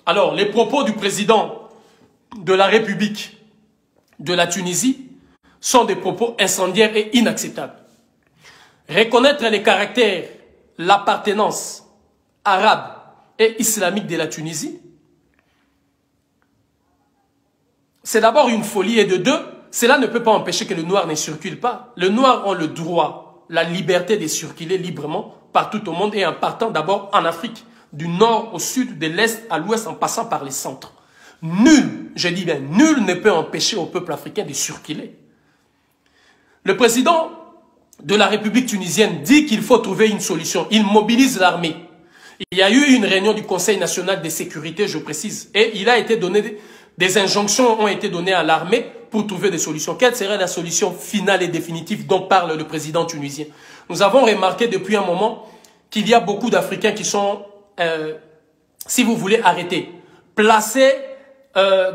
Alors, les propos du président de la République de la Tunisie sont des propos incendiaires et inacceptables. Reconnaître les caractères, l'appartenance arabe et islamique de la Tunisie, c'est d'abord une folie, et de deux, cela ne peut pas empêcher que le noir ne circule pas. Le noir a le droit, la liberté de circuler librement partout au monde, et en partant d'abord en Afrique, du nord au sud, de l'est à l'ouest, en passant par les centres. Nul, je dis bien, nul ne peut empêcher au peuple africain de circuler. Le président de la République tunisienne dit qu'il faut trouver une solution. Il mobilise l'armée. Il y a eu une réunion du Conseil national de sécurité, je précise, et il a été donné, des injonctions ont été données à l'armée pour trouver des solutions. Quelle serait la solution finale et définitive dont parle le président tunisien? Nous avons remarqué depuis un moment qu'il y a beaucoup d'Africains qui sont, si vous voulez, arrêtés, placés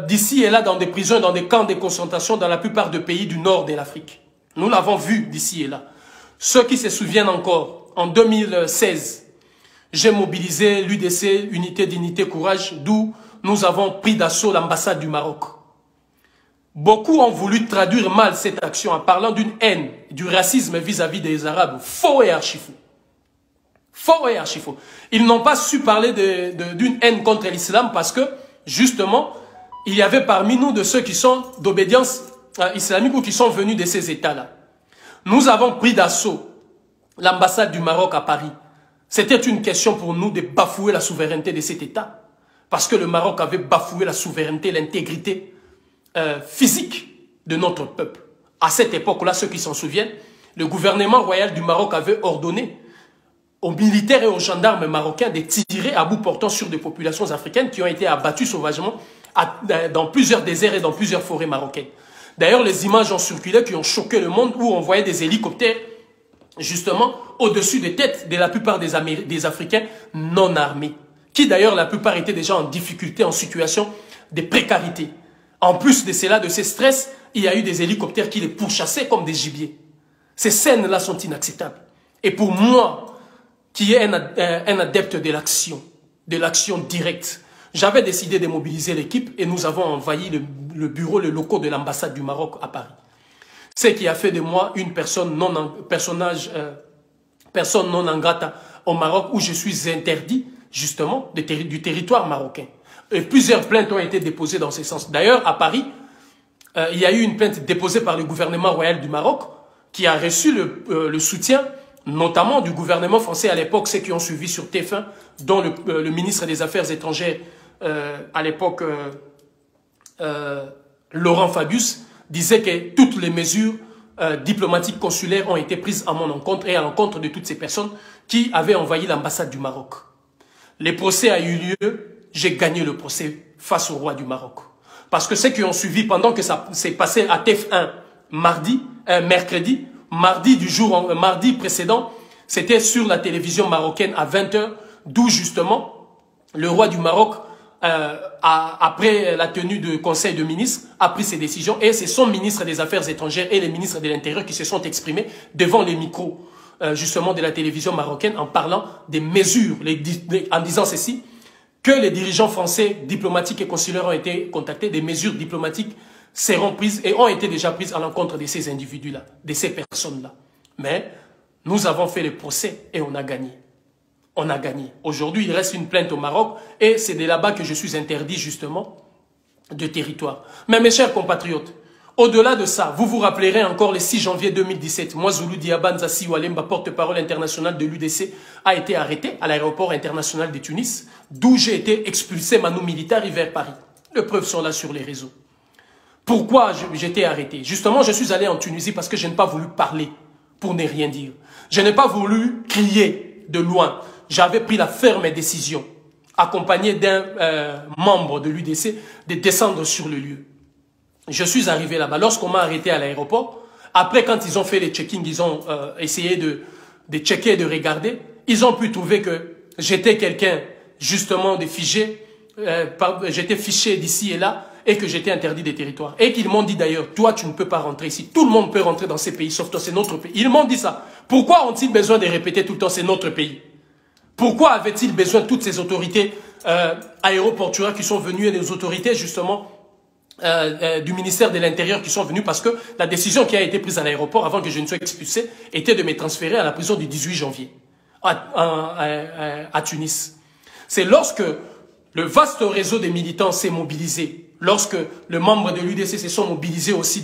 d'ici et là dans des prisons, dans des camps de concentration dans la plupart des pays du nord de l'Afrique. Nous l'avons vu d'ici et là. Ceux qui se souviennent encore, en 2016, j'ai mobilisé l'UDC, Unité, Dignité, Courage, d'où nous avons pris d'assaut l'ambassade du Maroc. Beaucoup ont voulu traduire mal cette action en parlant d'une haine, du racisme vis-à-vis des Arabes. Faux et archi-faux. Faux et archi-faux. Ils n'ont pas su parler d'une haine contre l'islam parce que, justement, il y avait parmi nous de ceux qui sont d'obédience islamique ou qui sont venus de ces États-là. Nous avons pris d'assaut l'ambassade du Maroc à Paris. C'était une question pour nous de bafouer la souveraineté de cet État. Parce que le Maroc avait bafoué la souveraineté, l'intégrité physique de notre peuple. À cette époque-là, ceux qui s'en souviennent, le gouvernement royal du Maroc avait ordonné aux militaires et aux gendarmes marocains de tirer à bout portant sur des populations africaines qui ont été abattues sauvagement dans plusieurs déserts et dans plusieurs forêts marocaines. D'ailleurs, les images ont circulé qui ont choqué le monde où on voyait des hélicoptères justement au-dessus des têtes de la plupart des Africains non armés, qui d'ailleurs la plupart étaient déjà en difficulté, en situation de précarité. En plus de cela, de ces stress, il y a eu des hélicoptères qui les pourchassaient comme des gibiers. Ces scènes-là sont inacceptables. Et pour moi, qui est un adepte de l'action directe, j'avais décidé de mobiliser l'équipe et nous avons envahi le bureau, le locaux de l'ambassade du Maroc à Paris. Ce qui a fait de moi une personne non ingrate au Maroc, où je suis interdit justement du territoire marocain. Et plusieurs plaintes ont été déposées dans ce sens. D'ailleurs, à Paris, il y a eu une plainte déposée par le gouvernement royal du Maroc qui a reçu le soutien, notamment du gouvernement français à l'époque, ceux qui ont suivi sur TF1, dont le ministre des Affaires étrangères à l'époque, Laurent Fabius, disait que toutes les mesures diplomatiques consulaires ont été prises à mon encontre et à l'encontre de toutes ces personnes qui avaient envahi l'ambassade du Maroc. Le procès a eu lieu, j'ai gagné le procès face au roi du Maroc. Parce que ceux qui ont suivi pendant que ça s'est passé à TF1 mercredi, mardi précédent, c'était sur la télévision marocaine à 20 h, d'où justement le roi du Maroc, après la tenue du Conseil de ministres, a pris ses décisions et c'est son ministre des Affaires étrangères et les ministres de l'Intérieur qui se sont exprimés devant les micros justement de la télévision marocaine en parlant des mesures, en disant ceci, que les dirigeants français diplomatiques et consulaires ont été contactés, des mesures diplomatiques seront prises et ont été déjà prises à l'encontre de ces individus-là, de ces personnes-là. Mais nous avons fait le procès et on a gagné. On a gagné. Aujourd'hui, il reste une plainte au Maroc et c'est de là-bas que je suis interdit justement de territoire. Mais mes chers compatriotes, au-delà de ça, vous vous rappellerez encore le 6 janvier 2017, moi Zulu Diabanza Siwalemba, porte-parole international de l'UDC, a été arrêté à l'aéroport international de Tunis, d'où j'ai été expulsé manu militaire vers Paris. Les preuves sont là sur les réseaux. Pourquoi j'étais arrêté? Justement, je suis allé en Tunisie parce que je n'ai pas voulu parler pour ne rien dire. Je n'ai pas voulu crier de loin. J'avais pris la ferme décision, accompagné d'un membre de l'UDC, de descendre sur le lieu. Je suis arrivé là-bas. Lorsqu'on m'a arrêté à l'aéroport, après quand ils ont fait les checkings, ils ont essayé de checker et de regarder, ils ont pu trouver que j'étais quelqu'un justement de figé, j'étais fiché d'ici et là, et que j'étais interdit des territoires. Et qu'ils m'ont dit d'ailleurs, toi tu ne peux pas rentrer ici. Tout le monde peut rentrer dans ces pays, sauf toi, c'est notre pays. Ils m'ont dit ça. Pourquoi ont-ils besoin de répéter tout le temps, c'est notre pays? Pourquoi avaient-ils besoin, toutes ces autorités aéroportuaires qui sont venus et les autorités justement du ministère de l'Intérieur qui sont venus parce que la décision qui a été prise à l'aéroport avant que je ne sois expulsé était de me transférer à la prison du 18 janvier à Tunis. C'est lorsque le vaste réseau des militants s'est mobilisé, lorsque les membres de l'UDC se sont mobilisés aussi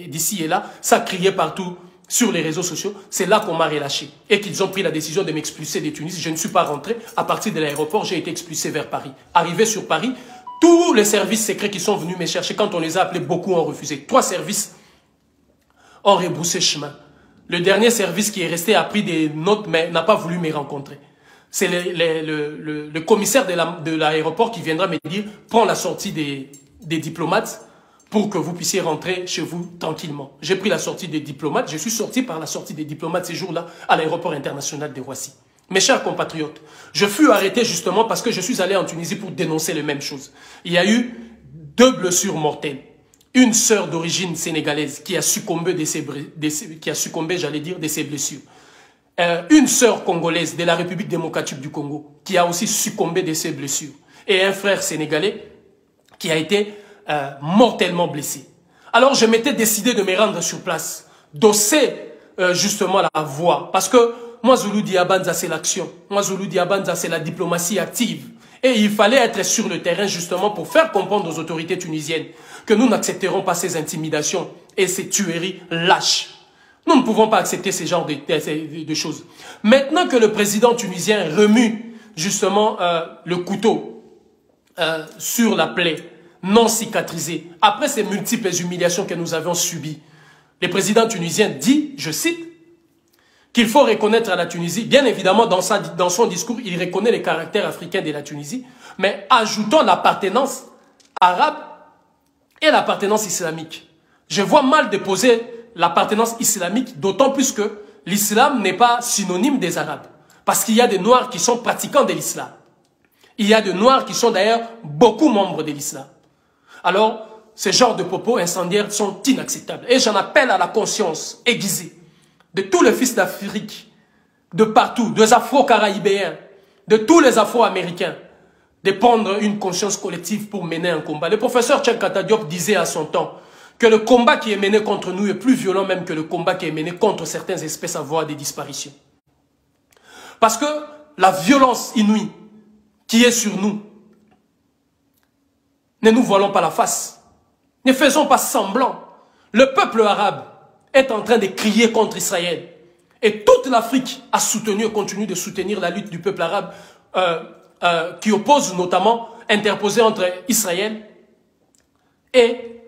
d'ici et là, ça criait partout sur les réseaux sociaux, c'est là qu'on m'a relâché et qu'ils ont pris la décision de m'expulser de Tunis. Je ne suis pas rentré. À partir de l'aéroport, j'ai été expulsé vers Paris. Arrivé sur Paris, tous les services secrets qui sont venus me chercher, quand on les a appelés, beaucoup ont refusé. 3 services ont rebroussé chemin. Le dernier service qui est resté a pris des notes, mais n'a pas voulu me rencontrer. C'est le commissaire de l'aéroport qui viendra me dire « Prends la sortie des diplomates pour que vous puissiez rentrer chez vous tranquillement. » J'ai pris la sortie des diplomates. Je suis sorti par la sortie des diplomates ces jours-là à l'aéroport international de Roissy. Mes chers compatriotes, je fus arrêté justement parce que je suis allé en Tunisie pour dénoncer les mêmes choses. Il y a eu 2 blessures mortelles. Une sœur d'origine sénégalaise qui a succombé de ses blessures. Une sœur congolaise de la République démocratique du Congo qui a aussi succombé de ses blessures. Et un frère sénégalais qui a été mortellement blessé. Alors je m'étais décidé de me rendre sur place, d'osser justement la voix. Parce que moi, Zulu Diabanza, c'est l'action. Moi, Zulu Diabanza, c'est la diplomatie active. Et il fallait être sur le terrain justement pour faire comprendre aux autorités tunisiennes que nous n'accepterons pas ces intimidations et ces tueries lâches. Nous ne pouvons pas accepter ce genre de choses. Maintenant que le président tunisien remue justement le couteau sur la plaie non cicatrisée, après ces multiples humiliations que nous avons subies, le président tunisien dit, je cite, qu'il faut reconnaître à la Tunisie, bien évidemment dans son discours, il reconnaît les caractères africains de la Tunisie, mais ajoutons l'appartenance arabe et l'appartenance islamique. Je vois mal déposer l'appartenance islamique, d'autant plus que l'islam n'est pas synonyme des Arabes. Parce qu'il y a des Noirs qui sont pratiquants de l'islam. Il y a des Noirs qui sont d'ailleurs beaucoup membres de l'islam. Alors, ce genre de propos incendiaires sont inacceptables. Et j'en appelle à la conscience aiguisée de tous les fils d'Afrique, de partout, des Afro-Caraïbéens, de tous les Afro-Américains, de prendre une conscience collective pour mener un combat. Le professeur Tchenkata Diop disait à son temps que le combat qui est mené contre nous est plus violent même que le combat qui est mené contre certaines espèces à voie de disparition. Parce que la violence inouïe qui est sur nous, ne nous voilons pas la face. Ne faisons pas semblant. Le peuple arabe est en train de crier contre Israël. Et toute l'Afrique a soutenu et continue de soutenir la lutte du peuple arabe qui oppose notamment, interposé entre Israël et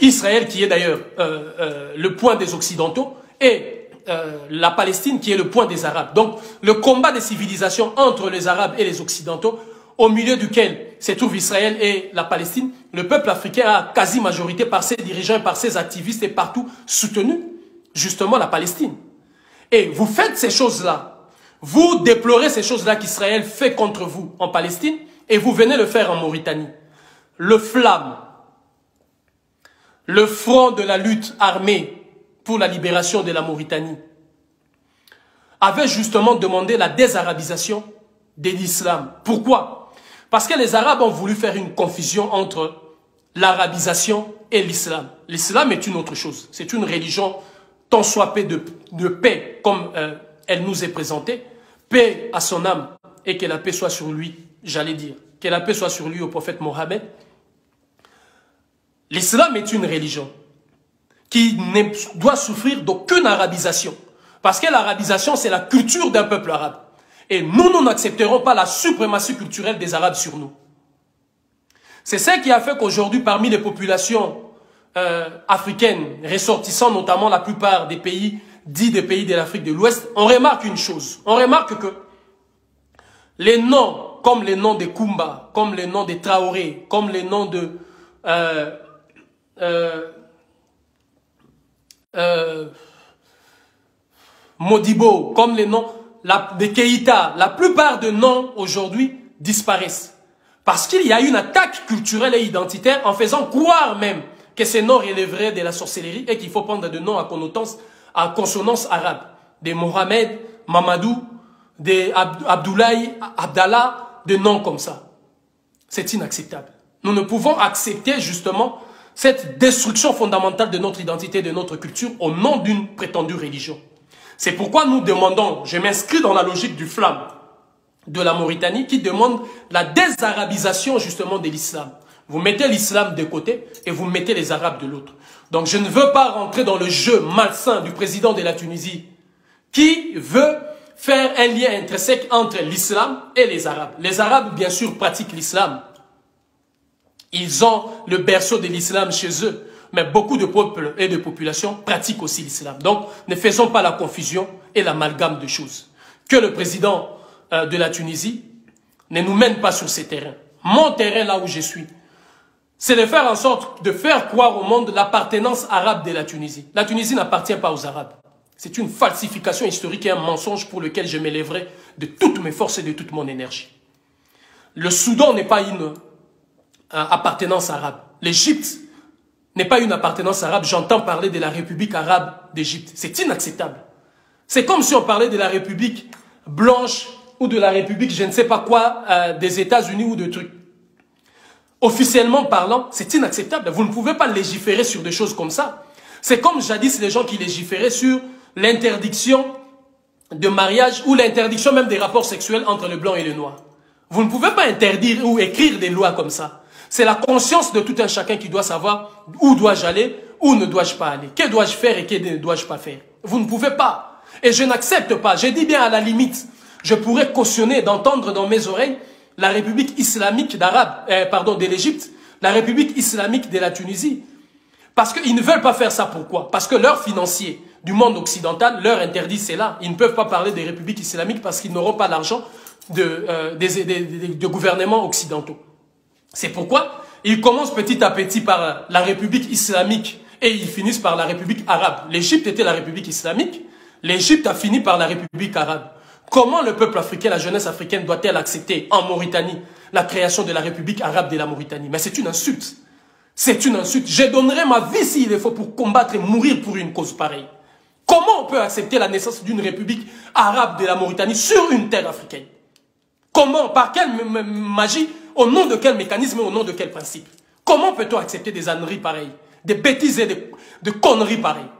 Israël qui est d'ailleurs le point des Occidentaux et la Palestine qui est le point des Arabes. Donc le combat des civilisations entre les Arabes et les Occidentaux, au milieu duquel se trouve Israël et la Palestine, le peuple africain a quasi majorité par ses dirigeants, par ses activistes et partout soutenu justement la Palestine. Et vous faites ces choses-là, vous déplorez ces choses-là qu'Israël fait contre vous en Palestine et vous venez le faire en Mauritanie. Le FLAM, le Front de la lutte armée pour la libération de la Mauritanie, avait justement demandé la désarabisation de l'islam. Pourquoi? Parce que les Arabes ont voulu faire une confusion entre l'arabisation et l'islam. L'islam est une autre chose. C'est une religion tant soit paix de paix comme elle nous est présentée. Paix à son âme et que la paix soit sur lui, j'allais dire. Que la paix soit sur lui au prophète Mohammed. L'islam est une religion qui ne doit souffrir d'aucune arabisation. Parce que l'arabisation, c'est la culture d'un peuple arabe. Et nous n'accepterons pas la suprématie culturelle des Arabes sur nous. C'est ce qui a fait qu'aujourd'hui, parmi les populations africaines, ressortissant notamment la plupart des pays, dits des pays de l'Afrique de l'Ouest, on remarque une chose. On remarque que les noms, comme les noms de Kumba, comme les noms de Traoré, comme les noms de Modibo, comme les noms de Keïta, la plupart de noms aujourd'hui disparaissent. Parce qu'il y a une attaque culturelle et identitaire en faisant croire même que ces noms relèveraient de la sorcellerie et qu'il faut prendre des noms à consonance arabe. Des Mohamed, Mamadou, des Abdoulaye, Abdallah, des noms comme ça. C'est inacceptable. Nous ne pouvons accepter justement cette destruction fondamentale de notre identité, de notre culture au nom d'une prétendue religion. C'est pourquoi nous demandons, je m'inscris dans la logique du flamme de la Mauritanie qui demande la désarabisation justement de l'islam. Vous mettez l'islam de côté et vous mettez les arabes de l'autre. Donc je ne veux pas rentrer dans le jeu malsain du président de la Tunisie qui veut faire un lien intrinsèque entre l'islam et les arabes. Les arabes bien sûr pratiquent l'islam. Ils ont le berceau de l'islam chez eux. Mais beaucoup de peuples et de populations pratiquent aussi l'islam. Donc, ne faisons pas la confusion et l'amalgame de choses. Que le président de la Tunisie ne nous mène pas sur ces terrains. Mon terrain, là où je suis, c'est de faire en sorte de faire croire au monde l'appartenance arabe de la Tunisie. La Tunisie n'appartient pas aux Arabes. C'est une falsification historique et un mensonge pour lequel je m'élèverai de toutes mes forces et de toute mon énergie. Le Soudan n'est pas une appartenance arabe. L'Égypte n'est pas une appartenance arabe. J'entends parler de la République arabe d'Égypte. C'est inacceptable. C'est comme si on parlait de la République blanche ou de la République je ne sais pas quoi des États-Unis ou de trucs. Officiellement parlant, c'est inacceptable. Vous ne pouvez pas légiférer sur des choses comme ça. C'est comme jadis les gens qui légiféraient sur l'interdiction de mariage ou l'interdiction même des rapports sexuels entre le blanc et le noir. Vous ne pouvez pas interdire ou écrire des lois comme ça. C'est la conscience de tout un chacun qui doit savoir où dois-je aller, où ne dois-je pas aller. Que dois-je faire et que ne dois-je pas faire. Vous ne pouvez pas. Et je n'accepte pas. J'ai dit bien à la limite, je pourrais cautionner d'entendre dans mes oreilles la République islamique de l'Égypte, la République islamique de la Tunisie. Parce qu'ils ne veulent pas faire ça. Pourquoi? Parce que leurs financiers du monde occidental leur interdisent cela. Ils ne peuvent pas parler des républiques islamiques parce qu'ils n'auront pas l'argent de gouvernements occidentaux. C'est pourquoi ils commencent petit à petit par la République islamique et ils finissent par la République arabe. L'Égypte était la République islamique, l'Égypte a fini par la République arabe. Comment le peuple africain, la jeunesse africaine doit-elle accepter en Mauritanie la création de la République arabe de la Mauritanie? Mais c'est une insulte. C'est une insulte. Je donnerai ma vie s'il le faut pour combattre et mourir pour une cause pareille. Comment on peut accepter la naissance d'une République arabe de la Mauritanie sur une terre africaine? Comment? Par quelle magie? Au nom de quel mécanisme et au nom de quel principe? Comment peut-on accepter des âneries pareilles? Des bêtises et de conneries pareilles?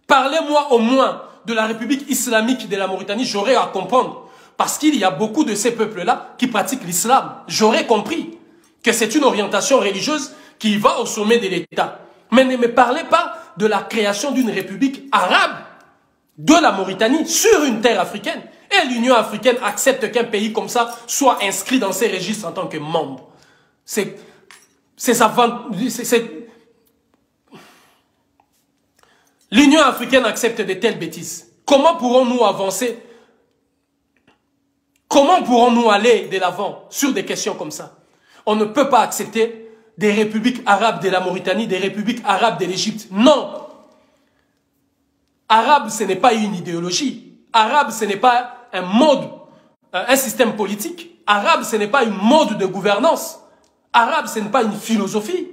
Parlez-moi au moins de la République islamique de la Mauritanie, j'aurais à comprendre. Parce qu'il y a beaucoup de ces peuples-là qui pratiquent l'islam. J'aurais compris que c'est une orientation religieuse qui va au sommet de l'État. Mais ne me parlez pas de la création d'une République arabe de la Mauritanie sur une terre africaine. Et l'Union africaine accepte qu'un pays comme ça soit inscrit dans ses registres en tant que membre. L'Union africaine accepte de telles bêtises. Comment pourrons-nous avancer? Comment pourrons-nous aller de l'avant sur des questions comme ça? On ne peut pas accepter des républiques arabes de la Mauritanie, des républiques arabes de l'Égypte. Non! Arabe, ce n'est pas une idéologie. Arabe, ce n'est pas un mode, un système politique. Arabe, ce n'est pas une mode de gouvernance. Arabe, ce n'est pas une philosophie.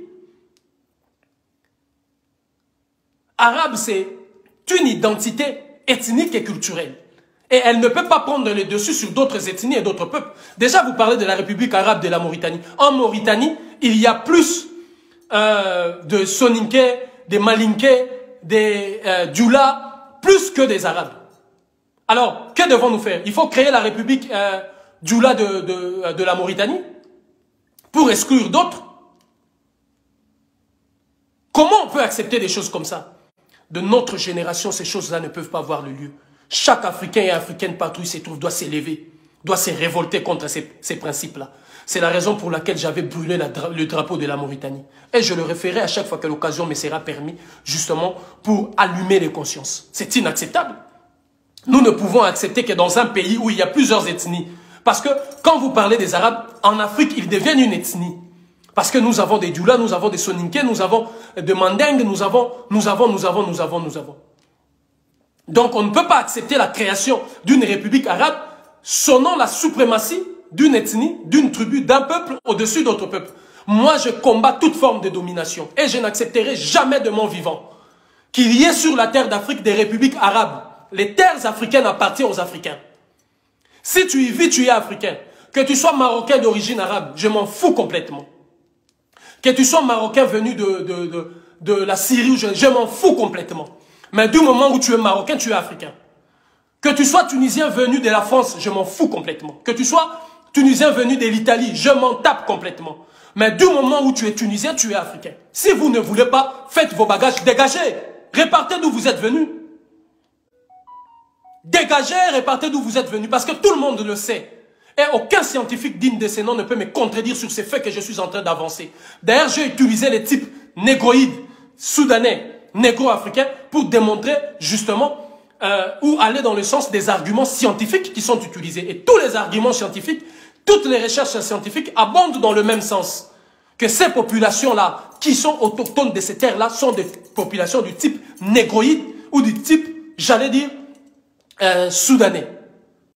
Arabe, c'est une identité ethnique et culturelle. Et elle ne peut pas prendre le dessus sur d'autres ethnies et d'autres peuples. Déjà, vous parlez de la République arabe de la Mauritanie. En Mauritanie, il y a plus de Soninké, des Malinké, des Djoula, plus que des Arabes. Alors, que devons-nous faire? Il faut créer la République Djoula de la Mauritanie pour exclure d'autres. Comment on peut accepter des choses comme ça? De notre génération, ces choses-là ne peuvent pas avoir le lieu. Chaque Africain et Africaine partout où il se trouve doit s'élever, doit se révolter contre ces principes-là. C'est la raison pour laquelle j'avais brûlé le drapeau de la Mauritanie. Et je le referai à chaque fois que l'occasion me sera permise, justement pour allumer les consciences. C'est inacceptable. Nous ne pouvons accepter que dans un pays où il y a plusieurs ethnies. Parce que quand vous parlez des Arabes, en Afrique, ils deviennent une ethnie. Parce que nous avons des Djoula, nous avons des Soninké, nous avons des Mandingues, nous avons. Donc on ne peut pas accepter la création d'une république arabe selon la suprématie d'une ethnie, d'une tribu, d'un peuple au-dessus d'autres peuples. Moi, je combats toute forme de domination et je n'accepterai jamais de mon vivant qu'il y ait sur la terre d'Afrique des républiques arabes. Les terres africaines appartiennent aux Africains. Si tu y vis, tu es africain. Que tu sois Marocain d'origine arabe, je m'en fous complètement. Que tu sois Marocain venu de la Syrie, je m'en fous complètement. Mais du moment où tu es Marocain, tu es Africain. Que tu sois Tunisien venu de la France, je m'en fous complètement. Que tu sois Tunisien venu de l'Italie, je m'en tape complètement. Mais du moment où tu es Tunisien, tu es Africain. Si vous ne voulez pas, faites vos bagages, dégagez. Répartez d'où vous êtes venus. Dégagez, répartez d'où vous êtes venus. Parce que tout le monde le sait. Et aucun scientifique digne de ce nom ne peut me contredire sur ces faits que je suis en train d'avancer. D'ailleurs, j'ai utilisé les types négroïdes, soudanais, négro-africains, pour démontrer justement ou aller dans le sens des arguments scientifiques qui sont utilisés. Et tous les arguments scientifiques, toutes les recherches scientifiques abondent dans le même sens. Que ces populations-là, qui sont autochtones de ces terres-là, sont des populations du type négroïde ou du type, j'allais dire, soudanais.